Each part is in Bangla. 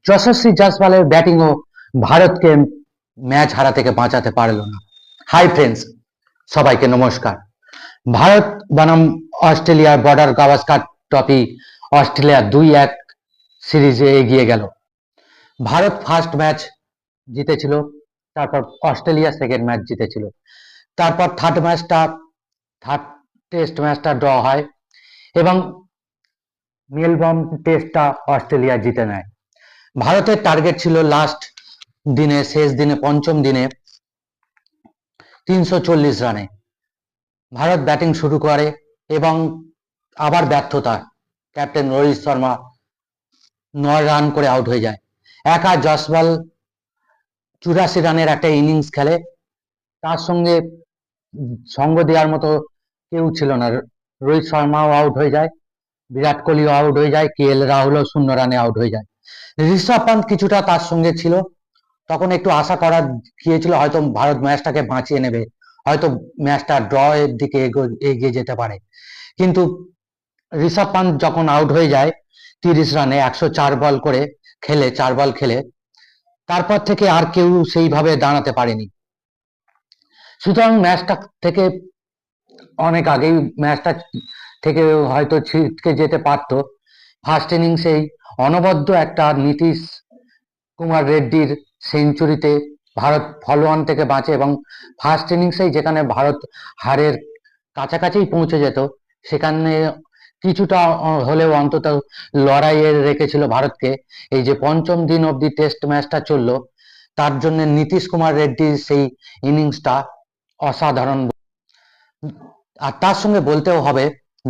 যশস্বী জয়সওয়ালের ব্যাটিংও ভারতকে ম্যাচ হারা থেকে বাঁচাতে পারল না। হাই ফ্রেন্ডস, সবাইকে নমস্কার। ভারত বনাম অস্ট্রেলিয়ার বর্ডার গাভাস্কার ট্রফি অস্ট্রেলিয়া 2-1 সিরিজে এগিয়ে গেল। ভারত ফার্স্ট ম্যাচ জিতেছিল, তারপর অস্ট্রেলিয়া সেকেন্ড ম্যাচ জিতেছিল, তারপর থার্ড টেস্ট ম্যাচটা ড্র হয় এবং মেলবোর্ন টেস্টটা অস্ট্রেলিয়া জিতে নেয়। ভারতের টার্গেট ছিল লাস্ট দিনে, শেষ দিনে, পঞ্চম দিনে 340 রানে। ভারত ব্যাটিং শুরু করে এবং আবার ব্যর্থতা। ক্যাপ্টেন রোহিত শর্মা 9 রান করে আউট হয়ে যায়। একা জয়সওয়াল 84 রানের একটা ইনিংস খেলে, তার সঙ্গে সঙ্গ দেওয়ার মতো কেউ ছিল না। রোহিত শর্মাও আউট হয়ে যায়, বিরাট কোহলিও আউট হয়ে যায়, KL রাহুলও 0 রানে আউট হয়ে যায়। ঋষভ পান্ত কিছুটা তার সঙ্গে ছিল, তখন একটু আশা করা গিয়েছিল হয়তো ভারত ম্যাচটাকে বাঁচিয়ে নেবে, হয়তো ম্যাচটা ড্র এর দিকে এগিয়ে যেতে পারে। কিন্তু ঋষভ পান্ত যখন আউট হয়ে যায় 30 রানে 104 বল করে খেলে, 4 বল খেলে, তারপর থেকে আর কেউ সেইভাবে দাঁড়াতে পারেনি। সুতরাং ম্যাচটা থেকে অনেক আগেই ম্যাচটা থেকে হয়তো ছিটকে যেতে পারতো। ফার্স্ট ইনিংসেই অনবদ্য একটা নীতিশ কুমার রেড্ডির সেঞ্চুরিতে ভারত ফলোঅন থেকে বাঁচে এবং ফার্স্ট ইনিংসেই যেখানে ভারত হারের কাছাকাছি পৌঁছে যেত, সেখানে কিছুটা হলেও অন্তত লড়াইয়ে রেখেছিল ভারতকে। এই যে পঞ্চম দিন অব্দি টেস্ট ম্যাচটা চললো, তার জন্য নীতিশ কুমার রেড্ডির সেই ইনিংসটা অসাধারণ। আর তার সঙ্গে বলতেও হবে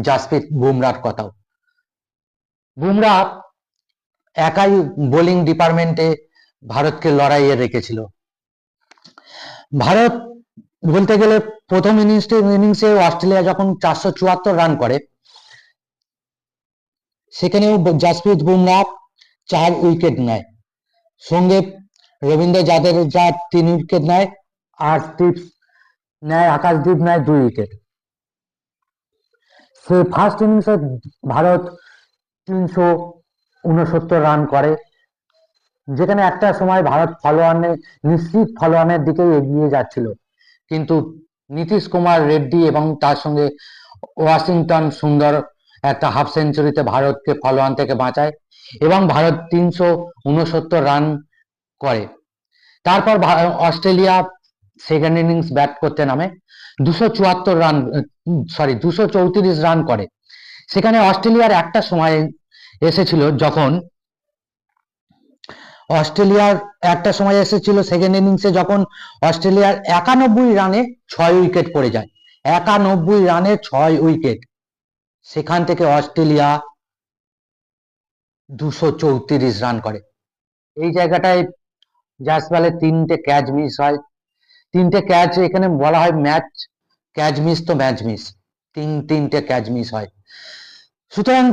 জাসপ্রীত বুমরার কথাও। বুমরা একাই বোলিং ডিপার্টমেন্টে ভারতকে লড়াইয়ে রেখেছিল। ভারত বলতে গেলে প্রথম ইনিংসে অস্ট্রেলিয়া যখন 474 রান করে, সেখানেও জাসপ্রীত বুমরা 4 উইকেট নেয়, সঙ্গে রবীন্দ্র জাদেজা 3 উইকেট নেয়, আর আকাশদীপ নেয় 2 উইকেট। সে ফার্স্ট ইনিংসে ভারত 369 রান করে, যেখানে একটা সময় ভারত নিশ্চিত ফলোঅনের দিকে এগিয়ে যাচ্ছিল, কিন্তু নীতিশ কুমার রেড্ডি এবং তার সঙ্গে ওয়াশিংটন সুন্দর একটা হাফ সেঞ্চুরিতে ভারতকে ফলোঅন থেকে বাঁচায় এবং ভারত 369 রান করে। তারপর অস্ট্রেলিয়া সেকেন্ড ইনিংস ব্যাট করতে নামে, 234 রান করে। সেখানে অস্ট্রেলিয়ার একটা সময় এসেছিল সেকেন্ড ইনিংসে, যখন অস্ট্রেলিয়ার 91 রানে 6 উইকেট পড়ে যায়। 91 রানে 6 উইকেট, সেখান থেকে অস্ট্রেলিয়া 234 রান করে। এই জায়গাটায় জয়সওয়ালের 3টে ক্যাচ মিস হয়। 3টে ক্যাচ, এখানে বলা হয় ম্যাচ ক্যাচ মিস, তো ম্যাচ মিস, 3টে ক্যাচ মিস হয়। সুতরাং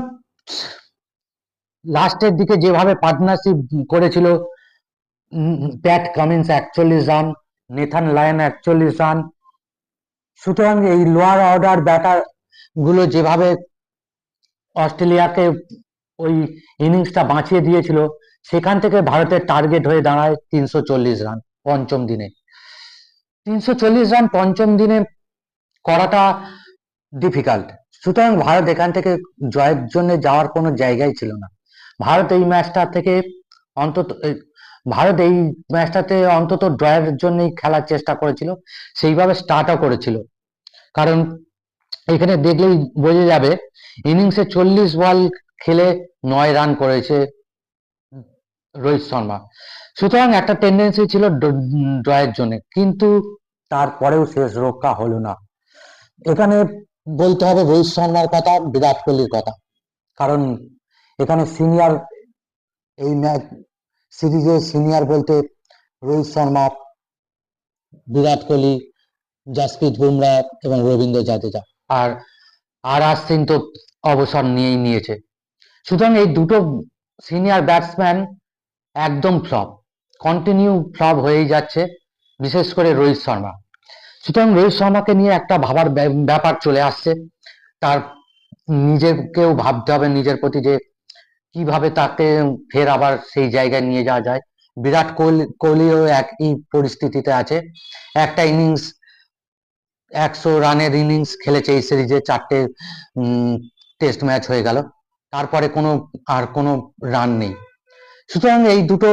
লাস্টের দিকে যেভাবে পার্টনারশিপ করেছিল, Pat Cummins 41 run, Nathan lion 41 run, সুতরাং এই লোয়ার অর্ডার ব্যাটার গুলো যেভাবে অস্ট্রেলিয়াকে ওই ইনিংসটা বাঁচিয়ে দিয়েছিল, সেখান থেকে ভারতের টার্গেট হয়ে দাঁড়ায় 340 রান পঞ্চম দিনে। 340 রান পঞ্চম দিনে করাটা ডিফিকাল্ট। সুতরাং ভারত এখান থেকে জয়ের জন্য যাওয়ার কোনো জায়গাই ছিল না। ভারত এই ম্যাচটাতে অন্তত ড্রয়ের জন্যই খেলার চেষ্টা করেছিল, সেইভাবে স্টার্টও করেছিল। কারণ এখানে দেখলেই বোঝা যাবে, ইনিংসে 40 বল খেলে 9 রান করেছে রোহিত শর্মা। সুতরাং একটা টেন্ডেন্সি ছিল ড্রয়ের জন্য, কিন্তু তারপরেও শেষ রক্ষা হলো না। এখানে বলতে হবে রোহিত শর্মার কথা, বিরাট কোহলির কথা। কারণ এখানে সিনিয়র, এই ম্যাচ সিরিজে সিনিয়র বলতে রোহিত শর্মা, বিরাট কোহলি, জাসপ্রীত বুমরা এবং রবীন্দ্র জাদেজা, আর সিং তো অবসর নিয়েছে। সুতরাং এই দুটো সিনিয়র ব্যাটসম্যান একদম কন্টিনিউ ফ্লপ হয়েই যাচ্ছে, বিশেষ করে রোহিত শর্মা। সুতরাং রোহিত শর্মাকে নিয়ে একটা ভাবার ব্যাপার চলে আসছে। তার নিজেকেও ভাবতে হবে নিজের প্রতি, যে কিভাবে তাকে ফের আবার সেই জায়গায় নিয়ে যাওয়া যায়। বিরাট কোহলিও একই পরিস্থিতিতে আছে। একটা ইনিংস 100 রানের ইনিংস খেলেছে এই সিরিজে, 4টে টেস্ট ম্যাচ হয়ে গেল, তারপরে কোনো রান নেই। সুতরাং এই দুটো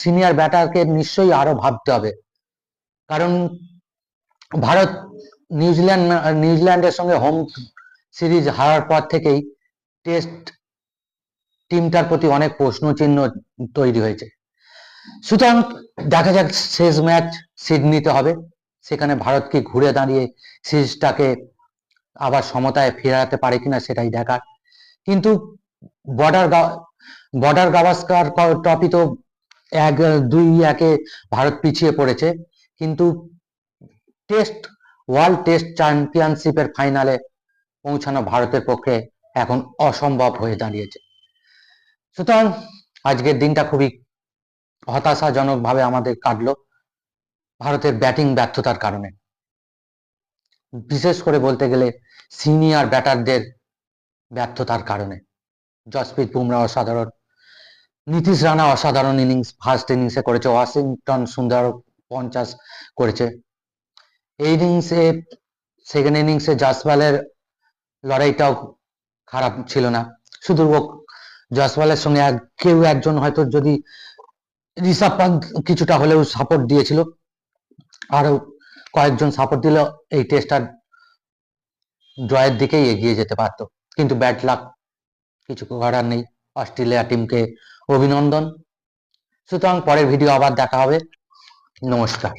সিনিয়র ব্যাটারকে নিশ্চয়ই আরো ভাবতে হবে, কারণ ভারত নিউজিল্যান্ডের সঙ্গে হোম সিরিজ হারার পর থেকেই টেস্ট টিমটার প্রতি অনেক প্রশ্ন চিহ্ন তৈরি হয়েছে। সুতরাং দেখা যাক শেষ ম্যাচ সিডনিতে হবে, সেখানে ভারতকে ঘুরে দাঁড়িয়ে সিরিজটাকে আবার সমতায় ফেরাতে পারে কিনা সেটাই দেখার। কিন্তু বর্ডার গাভাস্কার ট্রফি তো 2-1 ভারত পিছিয়ে পড়েছে, কিন্তু ওয়ার্ল্ড টেস্ট চ্যাম্পিয়নশিপের ফাইনালে পৌঁছানো ভারতের পক্ষে এখন অসম্ভব হয়ে দাঁড়িয়েছে। সুতরাং আজকের দিনটা খুবই হতাশাজনক ভাবে আমাদের কাটলো ভারতের ব্যাটিং ব্যর্থতার কারণে। বিশেষ করে বলতে গেলে সিনিয়র ব্যাটারদের ব্যর্থতার কারণে। জসপ্রীত বুমরা অসাধারণ, নীতিশ রানা অসাধারণ ইনিংস ফার্স্ট ইনিংসে করেছে, ওয়াশিংটন সুন্দর 50 করেছে। এই ইনিংসে সেকেন্ড ইনিংসে জাসওয়ালের লড়াইটাও খারাপ ছিল না। শুধু জসওয়ালের সঙ্গে কেউ একজন হয়তো যদি ঋষভ পান্ত কিছুটা হলেও সাপোর্ট দিয়েছিল, আরো কয়েকজন সাপোর্ট দিলে এই টেস্টটা ড্রয়ের দিকেই এগিয়ে যেতে পারতো, কিন্তু ব্যাড লাক, কিছু করার নেই। অস্ট্রেলিয়া টিমকে অভিনন্দন। সুতরাং পরের ভিডিও আবার দেখা হবে। নমস্কার।